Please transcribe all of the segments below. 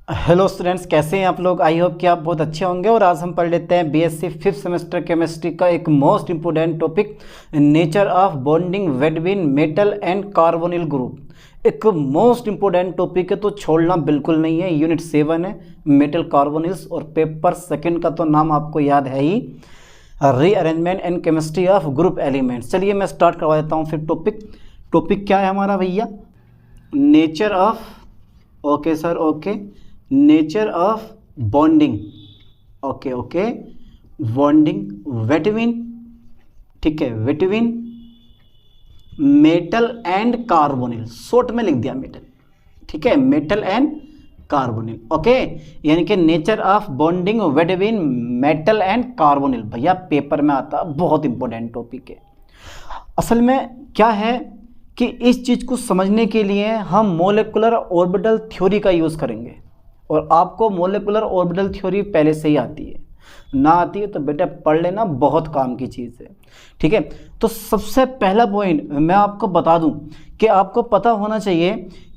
Hello students, कैसे हैं आप लोग। आई होप कि आप बहुत अच्छे होंगे। और आज हम पढ़ लेते हैं बीएससी 5th सेमेस्टर केमिस्ट्री का एक most important topic, nature of bonding between metal and carbonyl group. एक मोस्ट इंपोर्टेंट टॉपिक है तो छोड़ना बिल्कुल नहीं है। यूनिट 7 है मेटल कार्बोनिल्स और पेपर सेकंड का तो नाम आपको याद है ही, rearrangement and chemistry of group elements. चलिए मैं स्टार्ट करवा देता हूँ फिर। टॉपिक क्या है हमारा भैया? Nature of, okay sir, okay, nature of bonding, okay bonding between, ठीक है, between metal and carbonyl. Short में लिख दिया मेटल, ठीक है, मेटल एंड कार्बोनिल, ओके। यानी कि nature of bonding between metal and carbonyl. भैया पेपर में आता, बहुत इंपॉर्टेंट टॉपिक है। असल में क्या है कि इस चीज़ को समझने के लिए हम मोलेकुलर ऑर्बिटल थ्योरी का यूज़ करेंगे। और आपको मोलेकुलर ऑर्बिटल थ्योरी पहले से ही आती है, ना आती है तो बेटा पढ़ लेना, बहुत काम की चीज़ है, ठीक है। तो सबसे पहला पॉइंट मैं आपको बता दूं कि आपको पता होना चाहिए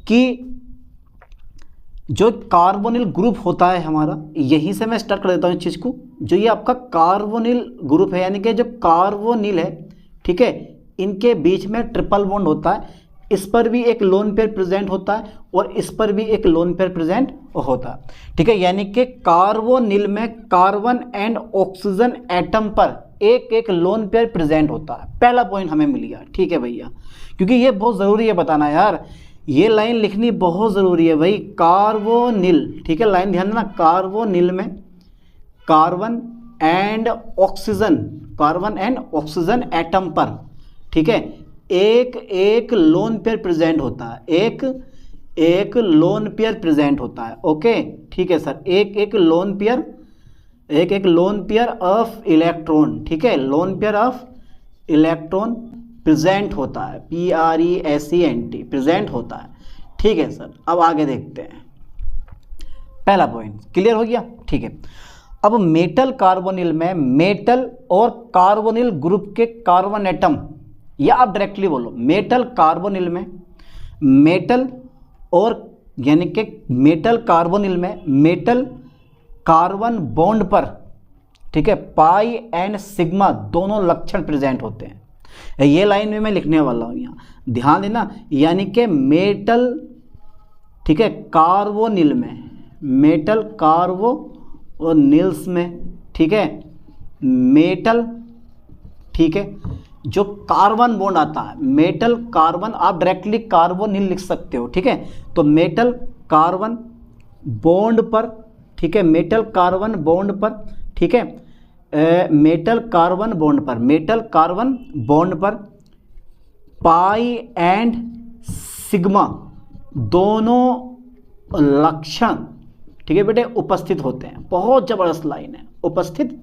कि जो कार्बोनिल ग्रुप होता है हमारा, यहीं से मैं स्टार्ट कर देता हूँ इस चीज़ को। जो ये आपका कार्बोनिल ग्रुप है, यानी कि जो कार्बोनिल है, ठीक है, इनके बीच में ट्रिपल बॉन्ड होता है। इस पर भी एक लोन पेयर प्रेजेंट होता है और इस पर भी एक लोन पेयर प्रेजेंट होता है, ठीक है। यानी कि कार्बोनिल में कार्बन एंड ऑक्सीजन एटम पर एक एक लोन पेयर प्रेजेंट होता है। पहला पॉइंट हमें मिल गया, ठीक है भैया, क्योंकि ये बहुत ज़रूरी है बताना यार, ये लाइन लिखनी बहुत ज़रूरी है भाई। कार्बोनिल, ठीक है, लाइन ध्यान देना, कार्बोनिल में कार्बन एंड ऑक्सीजन एटम पर, ठीक है, एक एक लोन पेयर प्रेजेंट होता है, एक लोन पेयर प्रेजेंट होता है, ओके, ठीक है सर। एक एक लोन पेयर ऑफ इलेक्ट्रॉन, ठीक है, lone pair of electron present होता है, PRESENT प्रेजेंट होता है, ठीक है सर। अब आगे देखते हैं, पहला पॉइंट क्लियर हो गया, ठीक है। अब मेटल कार्बोनिल में मेटल और कार्बोनिल ग्रुप के कार्बन एटम, या आप डायरेक्टली बोलो मेटल कार्बोनिल में मेटल और, यानी कि मेटल कार्बोनिल में मेटल कार्बन बॉन्ड पर, ठीक है, पाई एंड सिग्मा दोनों लक्षण प्रेजेंट होते हैं। ये लाइन में मैं लिखने वाला हूँ, यहाँ ध्यान देना। यानी कि मेटल, ठीक है, कार्बोनिल में, मेटल कार्बोनिल्स में, ठीक है, मेटल, ठीक है, जो कार्बन बॉन्ड आता है, मेटल कार्बन, आप डायरेक्टली कार्बोनिल लिख सकते हो, ठीक है। तो मेटल कार्बन बॉन्ड पर, ठीक है, मेटल कार्बन बॉन्ड पर, ठीक है, मेटल कार्बन बॉन्ड पर पाई एंड सिग्मा दोनों लक्षण, ठीक है बेटे, उपस्थित होते हैं। बहुत जबरदस्त लाइन है, उपस्थित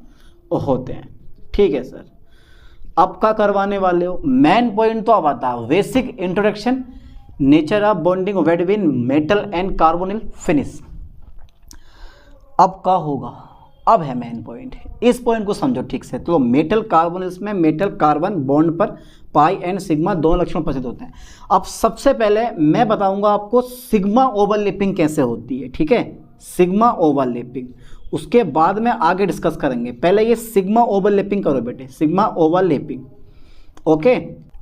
होते हैं, ठीक है सर। अब क्या करवाने वाले हो? मेन पॉइंट तो अब आता है, basic introduction, nature of bonding between metal and carbonyl, finish. अब क्या होगा? अब है मेन पॉइंट, इस पॉइंट को समझो ठीक से। तो मेटल कार्बोनिल्स में मेटल कार्बन बॉन्ड पर पाई एंड सिग्मा दोनों लक्षण उपस्थित होते हैं। अब सबसे पहले मैं बताऊंगा आपको सिग्मा ओवरलैपिंग कैसे होती है, ठीक है, सिग्मा ओवरलैपिंग। उसके बाद में आगे डिस्कस करेंगे। पहले ये सिग्मा ओवरलैपिंग करो बेटे, सिग्मा ओवरलैपिंग, ओके,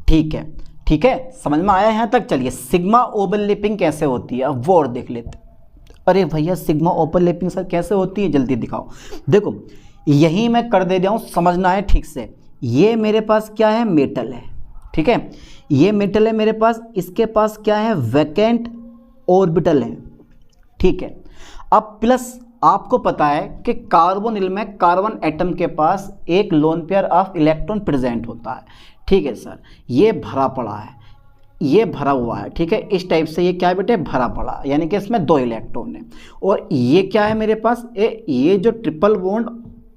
ठीक है, ठीक है, समझ में आया यहाँ तक? चलिए सिग्मा ओवरलैपिंग कैसे होती है अब वो और देख लेते। अरे भैया सिग्मा ओवरलैपिंग सर कैसे होती है, जल्दी दिखाओ। देखो यही मैं कर दे रहा हूँ, समझना है ठीक से। ये मेरे पास क्या है? मेटल है, ठीक है, ये मेटल है मेरे पास, इसके पास क्या है? वैकेंट ऑर्बिटल है, ठीक है। अब प्लस आपको पता है कि कार्बोनिल में कार्बन एटम के पास एक lone pair of electron present होता है, ठीक है सर। ये भरा पड़ा है, ये भरा हुआ है, ठीक है, इस टाइप से। ये क्या है बेटे? भरा पड़ा, यानी कि इसमें 2 इलेक्ट्रॉन है। और ये क्या है मेरे पास? ये जो ट्रिपल बॉन्ड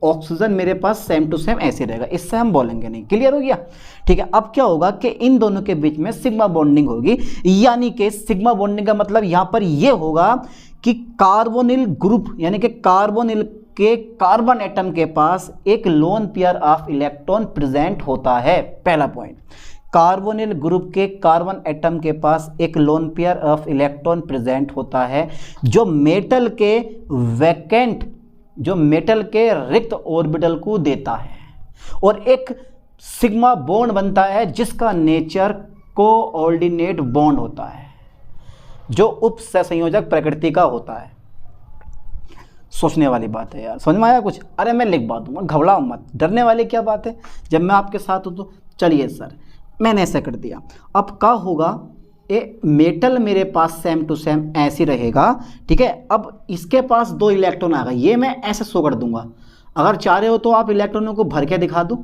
ऑक्सीजन मेरे पास सेम टू सेम ऐसे रहेगा, इससे हम बोलेंगे नहीं। क्लियर हो गया, ठीक है। अब क्या होगा कि इन दोनों के बीच में सिग्मा बॉन्डिंग होगी, यानी कि सिग्मा बॉन्डिंग का मतलब यहाँ पर ये होगा कि कार्बोनिल ग्रुप, यानी कि कार्बोनिल के कार्बन एटम के पास एक lone pair of electron present होता है। पहला पॉइंट कार्बोनिल ग्रुप के कार्बन एटम के पास एक lone pair of electron present होता है जो मेटल के रिक्त ऑर्बिटल को देता है, और एक सिग्मा बॉन्ड बनता है जिसका नेचर कोऑर्डिनेट बॉन्ड होता है जो उपसहसंयोजक प्रकृति का होता है। सोचने वाली बात है यार, समझ में आया कुछ? अरे मैं लिखवा दूंगा, घबराओ मत, डरने वाली क्या बात है, जब मैं आपके साथ हूँ तो। चलिए सर, मैंने ऐसा कर दिया। अब क्या होगा, ये मेटल मेरे पास सेम टू सेम ऐसे रहेगा, ठीक है। अब इसके पास 2 इलेक्ट्रॉन आ गए, ये मैं ऐसे शो कर दूंगा। अगर चाह रहे हो तो आप इलेक्ट्रॉनों को भर के दिखा दो,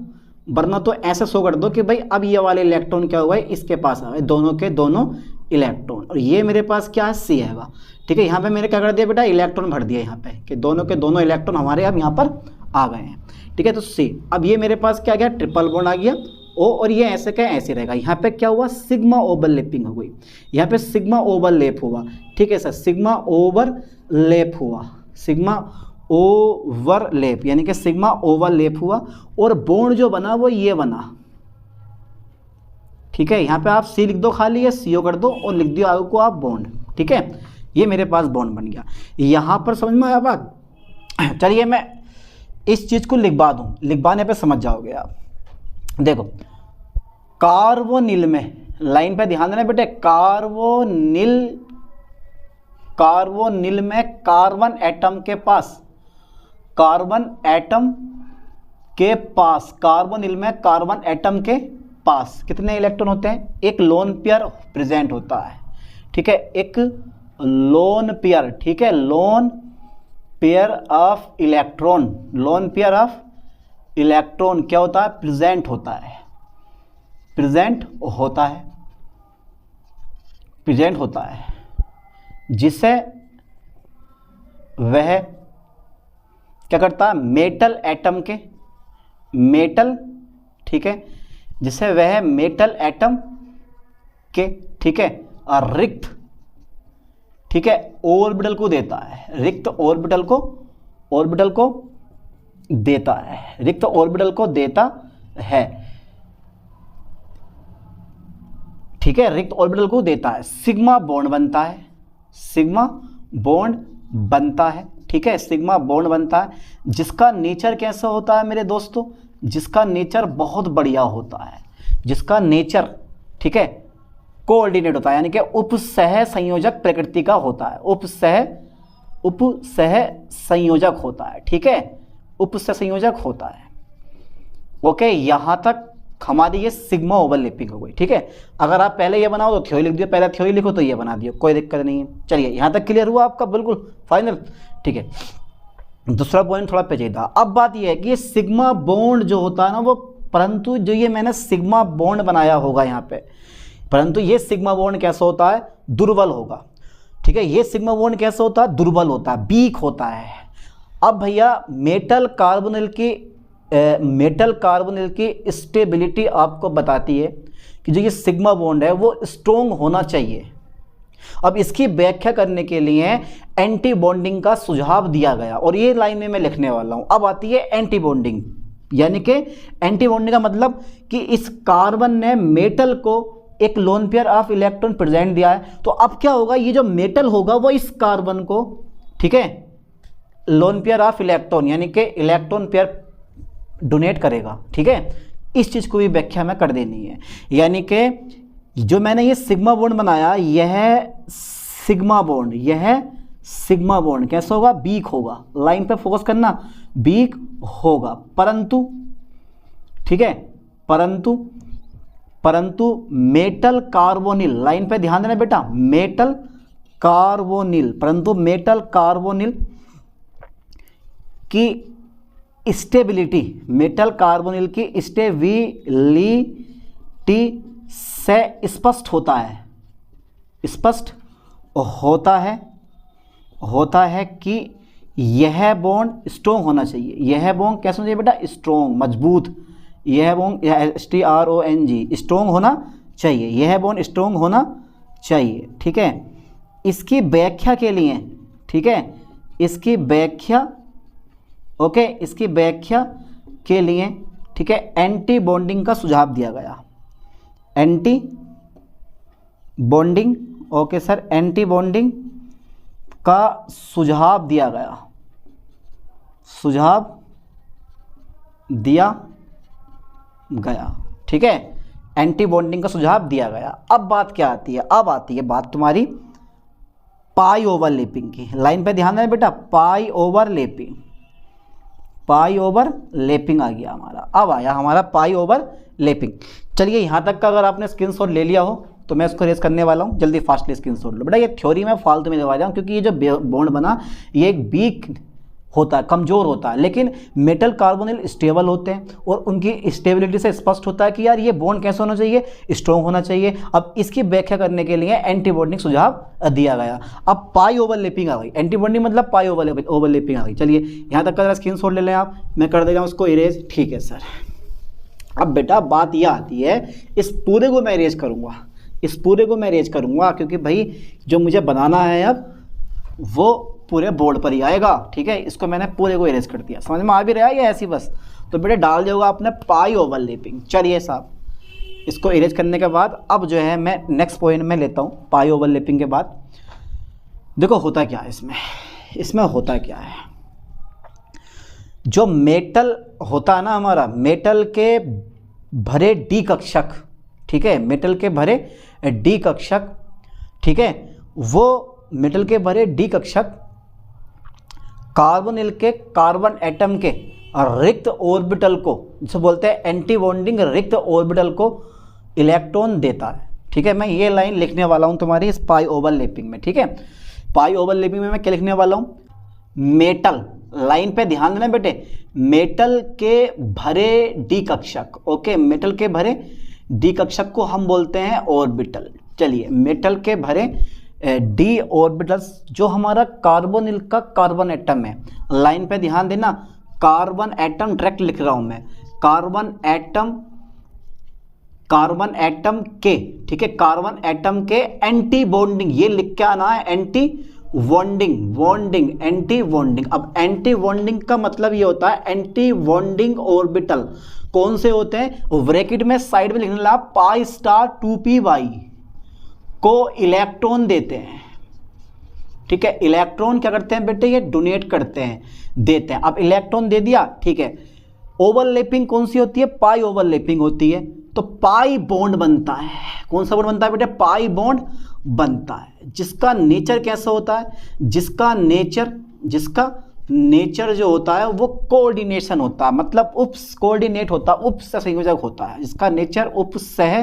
वरना तो ऐसे शो कर दो कि भाई अब ये वाले इलेक्ट्रॉन क्या हुआ है, इसके पास आ गए दोनों के दोनों इलेक्ट्रॉन, और ये मेरे पास क्या है, सी है, ठीक है। यहाँ पे मैंने क्या कर दिया बेटा, इलेक्ट्रॉन भर दिया यहाँ पे कि दोनों के दोनों इलेक्ट्रॉन हमारे अब यहाँ पर आ गए हैं, ठीक है। तो सी, अब ये मेरे पास क्या गया, ट्रिपल बॉन्ड आ गया ओ, और ये ऐसे क्या ऐसे रहेगा। यहाँ पे क्या हुआ, सिग्मा ओवरलैपिंग हो गई, यहाँ पे सिग्मा ओवरलैप हुआ, ठीक है सर, सिग्मा ओवरलैप हुआ, सिग्मा ओवरलैप यानी कि सिग्मा ओवरलैप हुआ, और बॉन्ड जो बना वो ये बना, ठीक है। यहाँ पे आप सी लिख दो, खाली है सीओ कर दो और लिख दियो आगे को आप बॉन्ड, ठीक है। ये मेरे पास बॉन्ड बन गया। यहाँ पर समझ में आया बात? चलिए मैं इस चीज़ को लिखवा दूँ, लिखवाने पे समझ जाओगे आप। देखो, कार्बोनिल में, लाइन पे ध्यान देना बेटे, कार्बोनिल में कार्बन एटम के पास, कार्बोनिल में कार्बन एटम के पास कितने इलेक्ट्रॉन होते हैं, एक लोन पेयर प्रेजेंट होता है, ठीक है, एक लोन पेयर, ठीक है, lone pair of electron, lone pair of electron क्या होता है, प्रेजेंट होता है, प्रेजेंट होता है, जिसे वह क्या करता है, मेटल एटम के, मेटल, ठीक है, जिसे वह मेटल एटम के, ठीक है, और रिक्त, ठीक है, ऑर्बिटल को देता है, रिक्त ऑर्बिटल को देता है, रिक्त ऑर्बिटल को देता है, ठीक है, रिक्त ऑर्बिटल को देता है। सिग्मा बॉन्ड बनता है, सिग्मा बॉन्ड बनता है, ठीक है, सिग्मा बॉन्ड बनता है, जिसका नेचर कैसा होता है मेरे दोस्तों, जिसका नेचर बहुत बढ़िया होता है, जिसका नेचर, ठीक है, कोऑर्डिनेट होता है, यानी कि उपसह संयोजक प्रकृति का होता है, उपसह संयोजक होता है, ठीक है, उपसह संयोजक होता है। ओके, यहां तक हमारी ये सिग्मा ओवरलैपिंग हो गई, ठीक है। अगर आप पहले ये बनाओ तो थ्योरी लिख दियो, पहले थ्योरी लिखो तो ये बना दियो, कोई दिक्कत नहीं है। चलिए, यहां तक क्लियर हुआ आपका, बिल्कुल फाइनल, ठीक है। दूसरा पॉइंट थोड़ा पेचीदा। अब बात ये है कि ये सिग्मा बॉन्ड जो होता है ना वो, परंतु जो ये मैंने सिग्मा बॉन्ड बनाया होगा यहाँ पे, परंतु ये सिग्मा बॉन्ड कैसा होता है, दुर्बल होगा, ठीक है। ये सिग्मा बॉन्ड कैसा होता है, दुर्बल होता है, वीक होता है। अब भैया मेटल कार्बोनिल की स्टेबिलिटी आपको बताती है कि जो ये सिग्मा बॉन्ड है वो स्ट्रोंग होना चाहिए। अब इसकी व्याख्या करने के लिए एंटी बॉन्डिंग का सुझाव दिया गया, और ये लाइन में मैं लिखने वाला हूं। अब आती है एंटी बॉन्डिंग, यानी कि एंटी बॉन्डिंग का मतलब कि इस कार्बन ने मेटल को एक lone pair of electron present दिया है, तो अब क्या होगा, ये जो मेटल होगा वो इस कार्बन को, ठीक है, लोन पेयर ऑफ इलेक्ट्रॉन यानी कि इलेक्ट्रॉन पेयर डोनेट करेगा, ठीक है। इस चीज को भी व्याख्या में कर देनी है, यानी कि जो मैंने ये सिग्मा बॉन्ड बनाया, यह सिग्मा बॉन्ड कैसा होगा, वीक होगा। लाइन पे फोकस करना, वीक होगा, परंतु, ठीक है, परंतु मेटल कार्बोनिल, लाइन पे ध्यान देना बेटा, मेटल कार्बोनिल, परंतु मेटल कार्बोनिल की स्टेबिलिटी, मेटल कार्बोनिल की स्टेबिलिटी से स्पष्ट होता है कि यह बॉन्ड स्ट्रोंग होना चाहिए। यह बॉन्ड कैसा होना चाहिए बेटा, स्ट्रोंग, मजबूत। यह बॉन्ड STRONG स्ट्रोंग होना चाहिए, यह बॉन्ड स्ट्रोंग होना चाहिए, ठीक है। इसकी व्याख्या के लिए, ठीक है, इसकी व्याख्या, ओके, इसकी व्याख्या के लिए, ठीक है, एंटी बॉन्डिंग का सुझाव दिया गया, anti bonding, okay sir, anti bonding का सुझाव दिया गया, सुझाव दिया गया, ठीक है, एंटी बॉन्डिंग का सुझाव दिया गया। अब बात क्या आती है, अब आती है बात तुम्हारी पाई ओवरलैपिंग की। लाइन पे ध्यान देना बेटा, पाई ओवरलैपिंग, पाई ओवरलैपिंग आ गया हमारा, अब आया हमारा पाई ओवरलैपिंग। चलिए यहाँ तक का अगर आपने स्क्रीनशॉट ले लिया हो तो मैं इसको रेस करने वाला हूँ, जल्दी फास्टली स्क्रीनशॉट लो बेटा। ये थ्योरी में फालतू में दबा जाऊँ, क्योंकि ये जो बॉन्ड बना ये एक वीक होता है, कमज़ोर होता है, लेकिन मेटल कार्बोनिल स्टेबल होते हैं और उनकी स्टेबिलिटी से स्पष्ट होता है कि यार ये बॉन्ड कैसे होना चाहिए, स्ट्रॉन्ग होना चाहिए। अब इसकी व्याख्या करने के लिए एंटी बॉन्डिंग सुझाव दिया गया। अब पाई ओवरलैपिंग आ गई, एंटी बॉन्डिंग मतलब पाई ओवरलैपिंग आ गई। चलिए यहाँ तक का स्क्रीनशॉट ले लें आप, मैं कर देगा उसको इरेज, ठीक है सर। अब बेटा बात यह आती है, इस पूरे को मैं इरेज करूँगा, इस पूरे को मैं इरेज करूँगा, क्योंकि भाई जो मुझे बनाना है अब वो पूरे बोर्ड पर ही आएगा, ठीक है। इसको मैंने पूरे को इरेज कर दिया, समझ में आ भी रहा है या ऐसी बस, तो बेटे डाल दिया आपने पाई ओवरलैपिंग। चलिए साहब, इसको इरेज करने के बाद अब जो है मैं नेक्स्ट पॉइंट में लेता हूँ। पाई ओवरलैपिंग के बाद देखो होता क्या है इसमें, इसमें होता क्या है, जो मेटल होता है ना हमारा, मेटल के भरे डी कक्षक, ठीक है, मेटल के भरे डी कक्षक, ठीक है, वो मेटल के भरे डी कक्षक कार्बोनिल के कार्बन एटम के रिक्त ऑर्बिटल को, जिसे बोलते हैं एंटी बॉन्डिंग रिक्त ऑर्बिटल को इलेक्ट्रॉन देता है, ठीक है। मैं ये लाइन लिखने वाला हूँ तुम्हारी इस पाई ओवरलैपिंग में, ठीक है। पाई ओवरलैपिंग में मैं क्या लिखने वाला हूँ, मेटल, लाइन पे ध्यान देना बेटे, मेटल के भरे डी कक्षक, ओके, मेटल के भरे डी कक्षक को हम बोलते हैं ऑर्बिटल। चलिए, मेटल के भरे डी ऑर्बिटल्स, जो हमारा कार्बोनिल का कार्बन एटम है, लाइन पे ध्यान देना, कार्बन एटम डायरेक्ट लिख रहा हूं मैं, कार्बन एटम के, ठीक है, कार्बन एटम के एंटी बॉन्डिंग, ये लिख के आना है, एंटी बॉन्डिंग, एंटी बॉन्डिंग। अब एंटी बॉन्डिंग का मतलब ये होता है एंटी बॉन्डिंग ऑर्बिटल कौन से होते हैं, ब्रैकेट में साइड में लिखने लगा पाई स्टार 2p को इलेक्ट्रॉन देते हैं, ठीक है। इलेक्ट्रॉन क्या करते हैं बेटे, ये डोनेट करते हैं, देते हैं। अब इलेक्ट्रॉन दे दिया, ठीक है। ओवरलैपिंग कौन सी होती है, पाई ओवरलैपिंग होती है, तो पाई बॉन्ड बनता है। कौन सा बॉन्ड बनता है बेटे, पाई बॉन्ड बनता है, जिसका नेचर कैसा होता है, जिसका नेचर जो होता है वो कोऑर्डिनेशन होता है, मतलब कोऑर्डिनेट होता है, उप संयोजक होता है, जिसका नेचर उप सह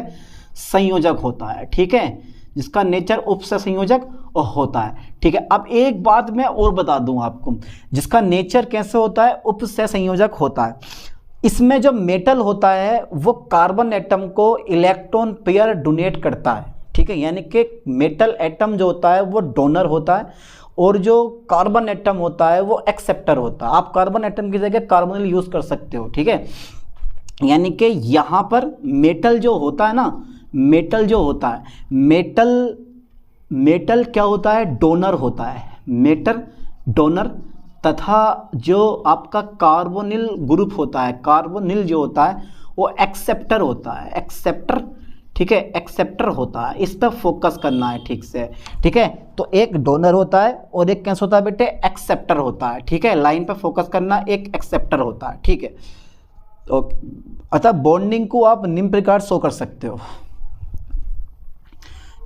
संयोजक होता है, ठीक है, जिसका नेचर उप संयोजक होता है, ठीक है। अब एक बात मैं और बता दूं आपको, जिसका नेचर कैसे होता है, उप संयोजक होता है। इसमें जो मेटल होता है वो कार्बन एटम को इलेक्ट्रॉन पेयर डोनेट करता है, ठीक है, यानी कि मेटल एटम जो होता है वो डोनर होता है और जो कार्बन एटम होता है वो एक्सेप्टर होता है। आप कार्बन एटम की जगह कार्बोनिल यूज कर सकते हो, ठीक है। यानी कि यहाँ पर मेटल जो होता है ना, मेटल जो होता है, मेटल क्या होता है, डोनर होता है, मेटल डोनर, तथा जो आपका कार्बोनिल ग्रुप होता है, कार्बोनिल जो होता है वो एक्सेप्टर होता है, एक्सेप्टर, ठीक है, एक्सेप्टर होता है। इस पर फोकस करना है ठीक से, ठीक है। तो एक डोनर होता है और एक कैसे होता है बेटे, एक्सेप्टर होता है, ठीक है। लाइन पर फोकस करना, एक एक्सेप्टर होता है, ठीक है। तो अतः बॉन्डिंग को आप निम्न प्रकार शो कर सकते हो,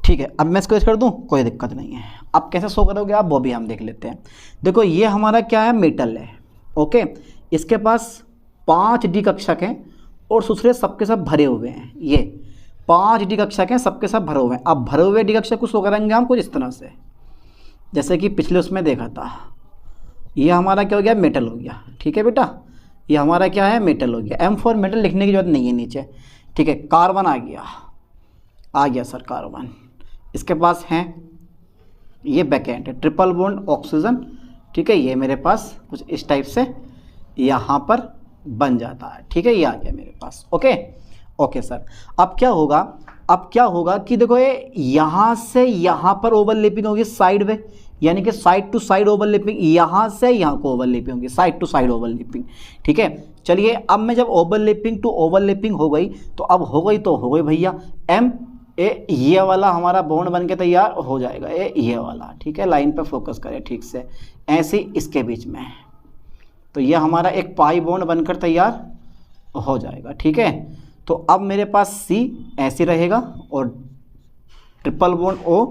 ठीक है। अब मैं इसको कर दूं, कोई दिक्कत नहीं है। अब कैसे शो करोगे आप, वो भी हम देख लेते हैं। देखो ये हमारा क्या है, मेटल है, ओके। इसके पास 5 डी कक्षक हैं और दूसरे सबके सब भरे हुए हैं। ये 5 डी कक्षक हैं, सबके सब भरे हुए हैं। अब भरे हुए डी कक्षक को शो करेंगे हम कुछ इस तरह से, जैसे कि पिछले उसमें देखा था। ये हमारा क्या हो गया, मेटल हो गया, ठीक है बेटा। ये हमारा क्या है, मेटल हो गया। M फॉर मेटल लिखने की जरूरत नहीं है नीचे, ठीक है। कार्बन आ गया सर, कार्बन। इसके पास हैं, ये बैकेंट है, ट्रिपल बॉन्ड ऑक्सीजन, ठीक है। ये मेरे पास कुछ इस टाइप से यहाँ पर बन जाता है, ठीक है। ये आ गया मेरे पास, ओके सर। अब क्या होगा कि देखो ये यहाँ से यहाँ पर ओवरलैपिंग होगी साइड में, यानी कि साइड टू साइड ओवरलैपिंग, यहाँ से यहाँ को ओवरलैपिंग होगी, साइड टू साइड ओवरलैपिंग, ठीक है। चलिए अब मैं जब ओवरलैपिंग टू ओवरलैपिंग हो गई तो अब हो गई तो हो गई भैया, एम ए ये वाला हमारा बॉन्ड बन के तैयार हो जाएगा, ये वाला, ठीक है। लाइन पे फोकस करें ठीक से, ऐसे इसके बीच में, तो ये हमारा एक पाई बॉन्ड बनकर तैयार हो जाएगा, ठीक है। तो अब मेरे पास सी ऐसे रहेगा और ट्रिपल बॉन्ड ओ,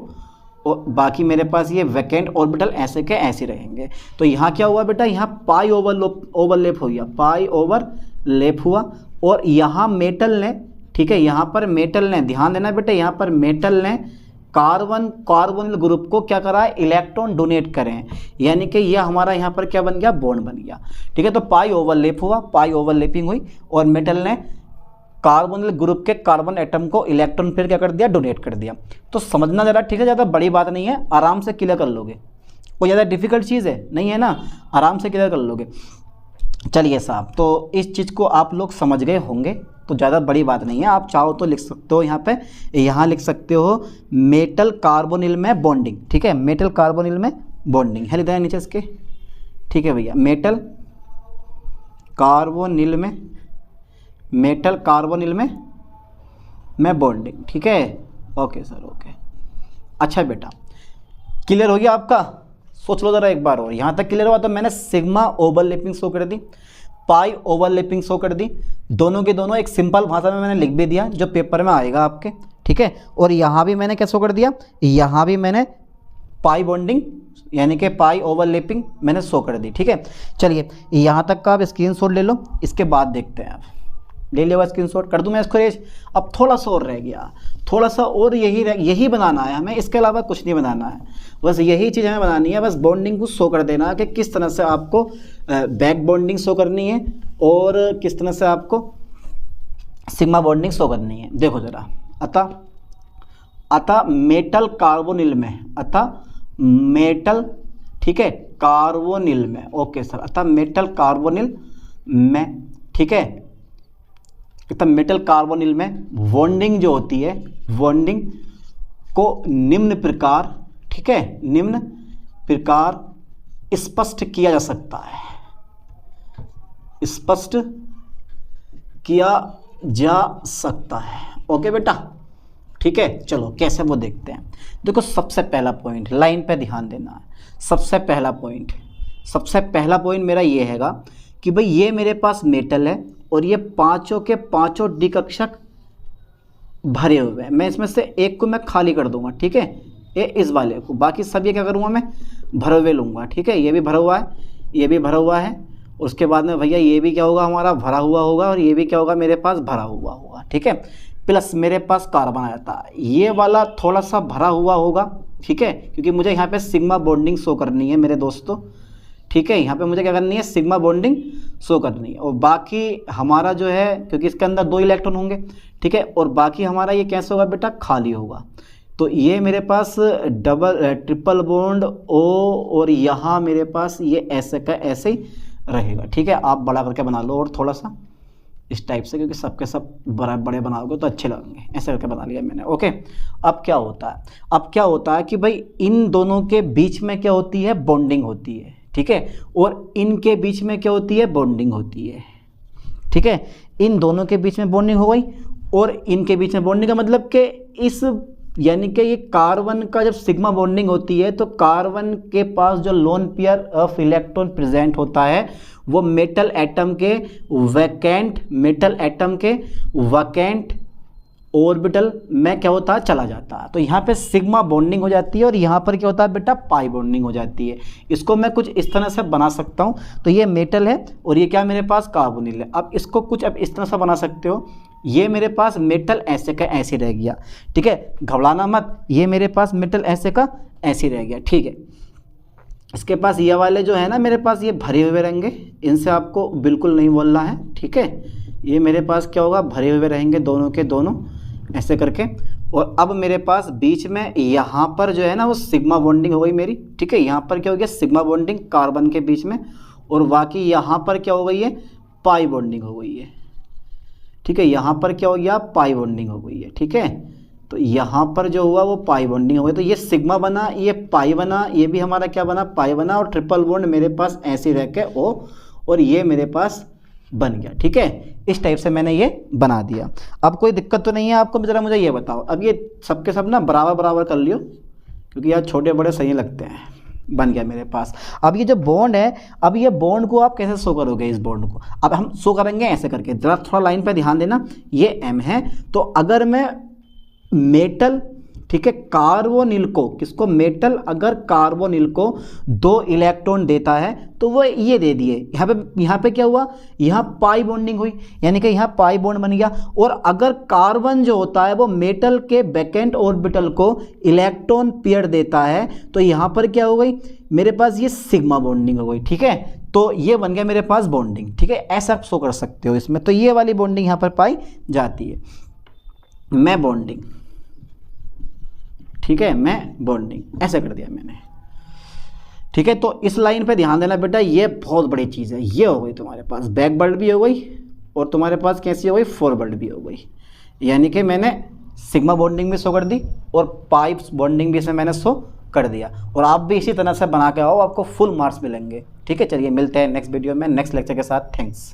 और बाकी मेरे पास ये वैकेंट ऑर्बिटल ऐसे के ऐसे रहेंगे। तो यहाँ क्या हुआ बेटा, यहाँ पाई ओवरलैप हो गया, पाई ओवरलैप हुआ, और यहाँ मेटल ने, ठीक है, यहाँ पर मेटल ने, ध्यान देना बेटा, यहाँ पर मेटल ने कार्बोनिल ग्रुप को क्या करा है, इलेक्ट्रॉन डोनेट करें, यानी कि ये हमारा यहाँ पर क्या बन गया, बॉन्ड बन गया, ठीक है। तो पाई ओवरलैप हुआ, पाई ओवरलैपिंग हुई, और मेटल ने कार्बोनिल ग्रुप के कार्बन एटम को इलेक्ट्रॉन फिर क्या कर दिया, डोनेट कर दिया। तो समझना ज़रा, ठीक है, ज़्यादा बड़ी बात नहीं है, आराम से क्लियर कर लोगे, कोई ज़्यादा डिफिकल्ट चीज़ है नहीं है ना, आराम से क्लियर कर लोगे। चलिए साहब, तो इस चीज़ को आप लोग समझ गए होंगे, तो ज़्यादा बड़ी बात नहीं है। आप चाहो तो लिख सकते हो यहाँ पे, यहाँ लिख सकते हो मेटल कार्बोनिल में बॉन्डिंग, ठीक है, मेटल कार्बोनिल में बॉन्डिंग है, लिखा है नीचे इसके, ठीक है भैया, मेटल कार्बोनिल में, मेटल कार्बोनिल में बॉन्डिंग, ठीक है। ओके सर, ओके, अच्छा बेटा, क्लियर हो गया आपका, सोच लो ज़रा एक बार और। यहाँ तक क्लियर हुआ तो मैंने सिग्मा ओवरलैपिंग शो कर दी, पाई ओवरलैपिंग शो कर दी, दोनों के दोनों एक सिंपल भाषा में मैंने लिख भी दिया जो पेपर में आएगा आपके, ठीक है। और यहाँ भी मैंने क्या शो कर दिया, यहाँ भी मैंने पाई बॉन्डिंग यानी कि पाई ओवरलैपिंग मैंने शो कर दी, ठीक है। चलिए यहाँ तक का आप स्क्रीनशॉट ले लो, इसके बाद देखते हैं आप, ले लिया स्क्रीनशॉट, कर दूं मैं इसको रेज। अब थोड़ा सा और रह गया, थोड़ा सा और यही बनाना है हमें, इसके अलावा कुछ नहीं बनाना है, बस यही चीज़ हमें बनानी है, बस बॉन्डिंग को शो कर देना कि किस तरह से आपको बैक बॉन्डिंग शो करनी है और किस तरह से आपको सिग्मा बॉन्डिंग शो करनी है। देखो ज़रा, अतः मेटल कार्बोनिल में, अतः मेटल, ठीक है, कार्बोनिल में, ओके सर, अतः मेटल कार्बोनिल में, ठीक है, तो मेटल कार्बोनिल में बॉन्डिंग जो होती है, बॉन्डिंग को निम्न प्रकार, ठीक है, निम्न प्रकार स्पष्ट किया जा सकता है, स्पष्ट किया जा सकता है। ओके बेटा, ठीक है, चलो कैसे वो देखते हैं। देखो सबसे पहला पॉइंट, लाइन पे ध्यान देना है। सबसे पहला पॉइंट मेरा ये हैगा कि भाई ये मेरे पास मेटल है और ये पांचों के पांचों डिकक्षक भरे हुए हैं। मैं इसमें से एक को मैं खाली कर दूंगा, ठीक है, ये इस वाले को, बाकी सब ये क्या करूँगा, मैं भरे हुए लूँगा, ठीक है। ये भी भरा हुआ है, ये भी भरा हुआ है, उसके बाद में भैया ये भी क्या होगा, हमारा भरा हुआ होगा, और ये भी क्या होगा, मेरे पास भरा हुआ होगा, ठीक है। प्लस मेरे पास कार्बन आ जाता है, ये वाला थोड़ा सा भरा हुआ होगा, ठीक है, क्योंकि मुझे यहाँ पे सिग्मा बॉन्डिंग शो करनी है मेरे दोस्तों, ठीक है। यहाँ पे मुझे क्या करनी है, सिग्मा बॉन्डिंग शो करनी है। और बाकी हमारा जो है, क्योंकि इसके अंदर 2 इलेक्ट्रॉन होंगे, ठीक है, और बाकी हमारा ये कैसे होगा बेटा, खाली होगा। तो ये मेरे पास ट्रिपल बॉन्ड ओ, और यहाँ मेरे पास ये ऐसे का ऐसे ही रहेगा, ठीक है। आप बड़ा करके बना लो और थोड़ा सा इस टाइप से, क्योंकि सबके सब बड़े बनाओगे तो अच्छे लगेंगे, ऐसे करके बना लिया मैंने, ओके। अब क्या होता है कि भाई इन दोनों के बीच में क्या होती है, बॉन्डिंग होती है, ठीक है, और इनके बीच में क्या होती है, बॉन्डिंग होती है, ठीक है। इन दोनों के बीच में बॉन्डिंग हो गई और इनके बीच में बॉन्डिंग का मतलब कि इस, यानी कि ये कार्बन का जब सिग्मा बॉन्डिंग होती है तो कार्बन के पास जो lone pair of electron present होता है वो मेटल एटम के वैकेंट ऑर्बिटल में क्या होता है, चला जाता है। तो यहाँ पे सिग्मा बॉन्डिंग हो जाती है और यहाँ पर क्या होता है बेटा, पाई बॉन्डिंग हो जाती है। इसको मैं कुछ इस तरह से बना सकता हूँ। तो ये मेटल है और ये क्या मेरे पास कार्बोनिल है। अब इसको कुछ अब इस तरह से बना सकते हो, ये मेरे पास मेटल ऐसे का ऐसे रह गया, ठीक है, घबराना मत, ये मेरे पास मेटल ऐसे का ऐसे रह गया, ठीक है। इसके पास ये वाले जो है ना मेरे पास, ये भरे हुए रहेंगे, इनसे आपको बिल्कुल नहीं बोलना है, ठीक है। ये मेरे पास क्या होगा, भरे हुए रहेंगे दोनों के दोनों ऐसे करके। और अब मेरे पास बीच में यहाँ पर जो है ना वो सिग्मा बॉन्डिंग हो गई मेरी, ठीक है। यहाँ पर क्या हो गया, सिग्मा बॉन्डिंग कार्बन के बीच में, और बाकी यहाँ पर क्या हो गई है, पाई बॉन्डिंग हो गई है, ठीक है। यहाँ पर क्या हो गया, पाई बॉन्डिंग हो गई है, ठीक है। तो यहाँ पर जो हुआ वो पाई बॉन्डिंग हो गई, तो ये सिग्मा बना, ये पाई बना, ये भी हमारा क्या बना, पाई बना, और ट्रिपल बॉन्ड मेरे पास ऐसे रह के ओ, और ये मेरे पास बन गया। ठीक है, इस टाइप से मैंने ये बना दिया। अब कोई दिक्कत तो नहीं है आपको? जरा मुझे ये बताओ। अब ये सबके सब ना बराबर बराबर कर लियो, क्योंकि यार छोटे बड़े सही लगते हैं। बन गया मेरे पास। अब ये जो बॉन्ड है, अब ये बॉन्ड को आप कैसे शो करोगे? इस बॉन्ड को अब हम शो करेंगे ऐसे करके, जरा थोड़ा लाइन पे ध्यान देना। ये M है, तो अगर मैं मेटल, ठीक है, कार्बोनिल को, किसको? मेटल अगर कार्बोनिल को 2 इलेक्ट्रॉन देता है तो वो ये दे दिए। यहाँ पे क्या हुआ? यहाँ पाई बॉन्डिंग हुई, यानी कि यहाँ पाई बॉन्ड बन गया। और अगर कार्बन जो होता है वो मेटल के बैकेंड ऑर्बिटल को इलेक्ट्रॉन पेयर देता है तो यहाँ पर क्या हो गई? मेरे पास ये सिग्मा बॉन्डिंग हो गई। ठीक है, तो ये बन गया मेरे पास बॉन्डिंग। ठीक है, ऐसा आप शो कर सकते हो इसमें। तो ये वाली बॉन्डिंग यहाँ पर पाई जाती है, मैं बॉन्डिंग। ठीक है, मैं बॉन्डिंग ऐसे कर दिया मैंने। ठीक है, तो इस लाइन पे ध्यान देना बेटा, ये बहुत बड़ी चीज़ है। ये हो गई तुम्हारे पास बैक बल्ट भी हो गई, और तुम्हारे पास कैसी हो गई? फॉरवर्ड भी हो गई। यानी कि मैंने सिग्मा बॉन्डिंग भी शो कर दी और पाइप्स बॉन्डिंग भी इसे मैंने शो कर दिया। और आप भी इसी तरह से बना के आओ, आपको फुल मार्क्स मिलेंगे। ठीक है, चलिए मिलते हैं नेक्स्ट वीडियो में नेक्स्ट लेक्चर के साथ। थैंक्स।